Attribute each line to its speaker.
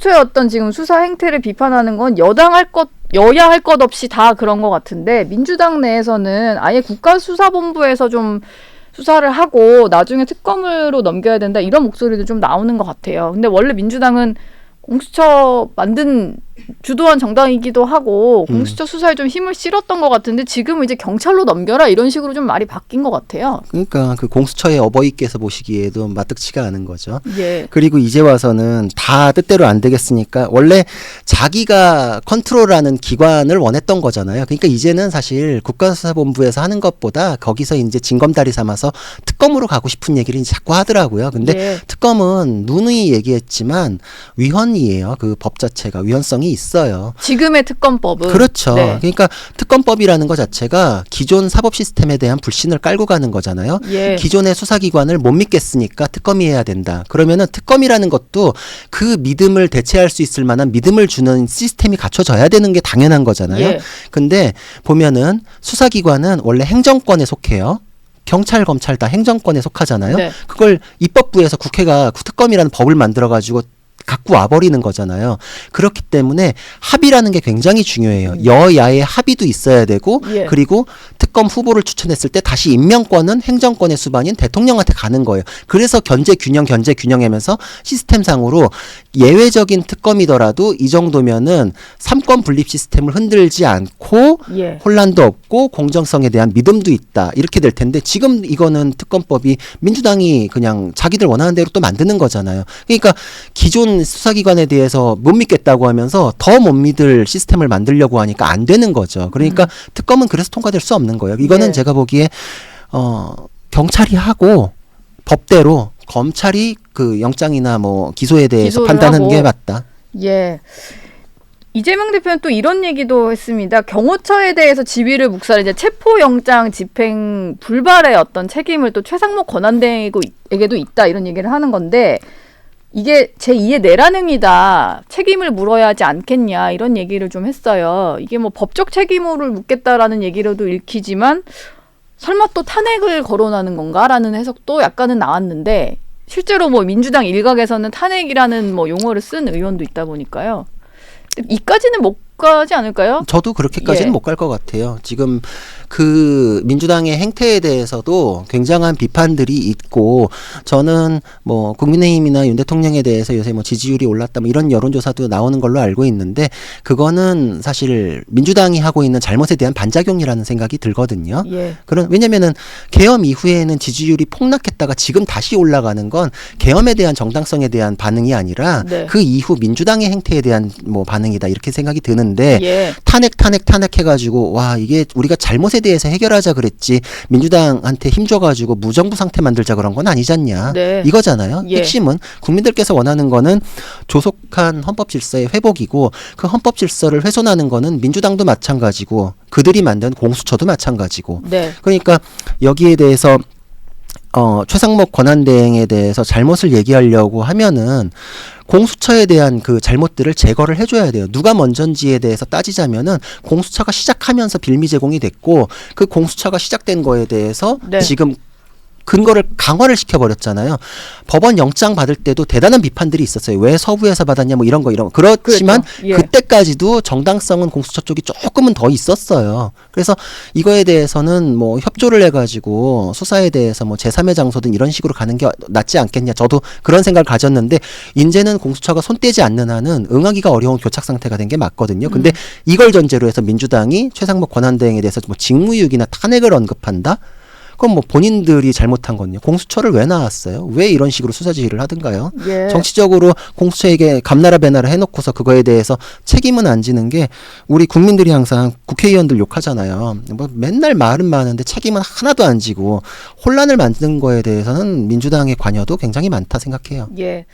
Speaker 1: 공수처의 어떤 지금 수사 행태를 비판하는 건 여야 할 것 없이 다 그런 것 같은데 민주당 내에서는 아예 국가수사본부에서 좀 수사를 하고 나중에 특검으로 넘겨야 된다 이런 목소리도 좀 나오는 것 같아요. 근데 원래 민주당은 공수처 주도한 정당이기도 하고 공수처 수사에 좀 힘을 실었던 것 같은데 지금은 이제 경찰로 넘겨라 이런 식으로 좀 말이 바뀐 것 같아요.
Speaker 2: 그러니까 그 공수처의 어버이께서 보시기에도 마뜩치가 않은 거죠.
Speaker 1: 예.
Speaker 2: 그리고 이제 와서는 다 뜻대로 안 되겠으니까 원래 자기가 컨트롤하는 기관을 원했던 거잖아요. 그러니까 이제는 사실 국가수사본부에서 하는 것보다 거기서 이제 징검다리 삼아서 특검으로 가고 싶은 얘기를 이제 자꾸 하더라고요. 근데
Speaker 1: 예.
Speaker 2: 특검은 누누이 얘기했지만 위헌이에요. 그 법 자체가 위헌성이 있어요.
Speaker 1: 지금의 특검법은
Speaker 2: 그렇죠.
Speaker 1: 네.
Speaker 2: 그러니까 특검법이라는 것 자체가 기존 사법 시스템에 대한 불신을 깔고 가는 거잖아요.
Speaker 1: 예.
Speaker 2: 기존의 수사기관을 못 믿겠으니까 특검이 해야 된다. 그러면은 특검이라는 것도 그 믿음을 대체할 수 있을 만한 믿음을 주는 시스템이 갖춰져야 되는 게 당연한 거잖아요.
Speaker 1: 예.
Speaker 2: 근데 보면은 수사기관은 원래 행정권에 속해요. 경찰, 검찰 다 행정권에 속하잖아요.
Speaker 1: 네.
Speaker 2: 그걸 입법부에서 국회가 특검이라는 법을 만들어가지고 갖고 와버리는 거잖아요. 그렇기 때문에 합의라는 게 굉장히 중요해요. 여야의 합의도 있어야 되고
Speaker 1: 예.
Speaker 2: 그리고 특검 후보를 추천했을 때 다시 임명권은 행정권의 수반인 대통령한테 가는 거예요. 그래서 견제 균형하면서 시스템상으로 예외적인 특검이더라도 이 정도면은 삼권 분립 시스템을 흔들지 않고
Speaker 1: 예.
Speaker 2: 혼란도 없고 공정성에 대한 믿음도 있다. 이렇게 될 텐데 지금 이거는 특검법이 민주당이 그냥 자기들 원하는 대로 또 만드는 거잖아요. 그러니까 기존 수사기관에 대해서 못 믿겠다고 하면서 더 못 믿을 시스템을 만들려고 하니까 안 되는 거죠. 그러니까 특검은 그래서 통과될 수 없는 거예요. 이거는
Speaker 1: 네.
Speaker 2: 제가 보기에 경찰이 하고 법대로 검찰이 그 영장이나 뭐 기소에 대해서
Speaker 1: 기소를
Speaker 2: 판단하는
Speaker 1: 하고.
Speaker 2: 게 맞다.
Speaker 1: 예. 이재명 대표는 또 이런 얘기도 했습니다. 경호처에 대해서 지휘를 묵살해 이제 체포영장 집행 불발의 어떤 책임을 또 최상목 권한대행에게도 있다 이런 얘기를 하는 건데 이게 제2의 내란행위다. 책임을 물어야 하지 않겠냐 이런 얘기를 좀 했어요. 이게 뭐 법적 책임을 묻겠다라는 얘기로도 읽히지만 설마 또 탄핵을 거론하는 건가라는 해석도 약간은 나왔는데 실제로 뭐 민주당 일각에서는 탄핵이라는 뭐 용어를 쓴 의원도 있다 보니까요. 이까지는 못 가지 않을까요?
Speaker 2: 저도 그렇게까지는
Speaker 1: 예.
Speaker 2: 못 갈 것 같아요. 지금 그 민주당의 행태에 대해서도 굉장한 비판들이 있고 저는 뭐 국민의힘이나 윤 대통령에 대해서 요새 뭐 지지율이 올랐다 뭐 이런 여론조사도 나오는 걸로 알고 있는데 그거는 사실 민주당이 하고 있는 잘못에 대한 반작용이라는 생각이 들거든요.
Speaker 1: 예.
Speaker 2: 왜냐면은 계엄 이후에는 지지율이 폭락했다가 지금 다시 올라가는 건 계엄에 대한 정당성에 대한 반응이 아니라
Speaker 1: 네.
Speaker 2: 그 이후 민주당의 행태에 대한 뭐 반응이다 이렇게 생각이 드는데
Speaker 1: 예.
Speaker 2: 탄핵 해가지고 와 이게 우리가 잘못에 대해서 해결하자 그랬지 민주당한테 힘줘가지고 무정부 상태 만들자 그런 건 아니잖냐
Speaker 1: 네.
Speaker 2: 이거잖아요.
Speaker 1: 예.
Speaker 2: 핵심은 국민들께서 원하는 거는 조속한 헌법 질서의 회복이고 그 헌법 질서를 훼손하는 거는 민주당도 마찬가지고 그들이 만든 공수처도 마찬가지고
Speaker 1: 네.
Speaker 2: 그러니까 여기에 대해서 최상목 권한대행에 대해서 잘못을 얘기하려고 하면은 공수처에 대한 그 잘못들을 제거를 해줘야 돼요. 누가 먼저인지에 대해서 따지자면은 공수처가 시작하면서 빌미 제공이 됐고 그 공수처가 시작된 거에 대해서
Speaker 1: 네.
Speaker 2: 지금 근거를 강화를 시켜버렸잖아요. 법원 영장 받을 때도 대단한 비판들이 있었어요. 왜 서부에서 받았냐 뭐 이런 거. 그렇지만
Speaker 1: 그렇죠. 예.
Speaker 2: 그때까지도 정당성은 공수처 쪽이 조금은 더 있었어요. 그래서 이거에 대해서는 뭐 협조를 해가지고 수사에 대해서 뭐 제3의 장소든 이런 식으로 가는 게 낫지 않겠냐. 저도 그런 생각을 가졌는데 이제는 공수처가 손 떼지 않는 한은 응하기가 어려운 교착 상태가 된 게 맞거든요. 근데 이걸 전제로 해서 민주당이 최상목 권한대행에 대해서 뭐 직무유기나 탄핵을 언급한다? 그럼 뭐 본인들이 잘못한 건요. 공수처를 왜 나왔어요? 왜 이런 식으로 수사 지휘를 하든가요?
Speaker 1: 예.
Speaker 2: 정치적으로 공수처에게 감나라 배나라 해놓고서 그거에 대해서 책임은 안 지는 게 우리 국민들이 항상 국회의원들 욕하잖아요. 뭐 맨날 말은 많은데 책임은 하나도 안 지고 혼란을 만드는 거에 대해서는 민주당의 관여도 굉장히 많다 생각해요.
Speaker 1: 예.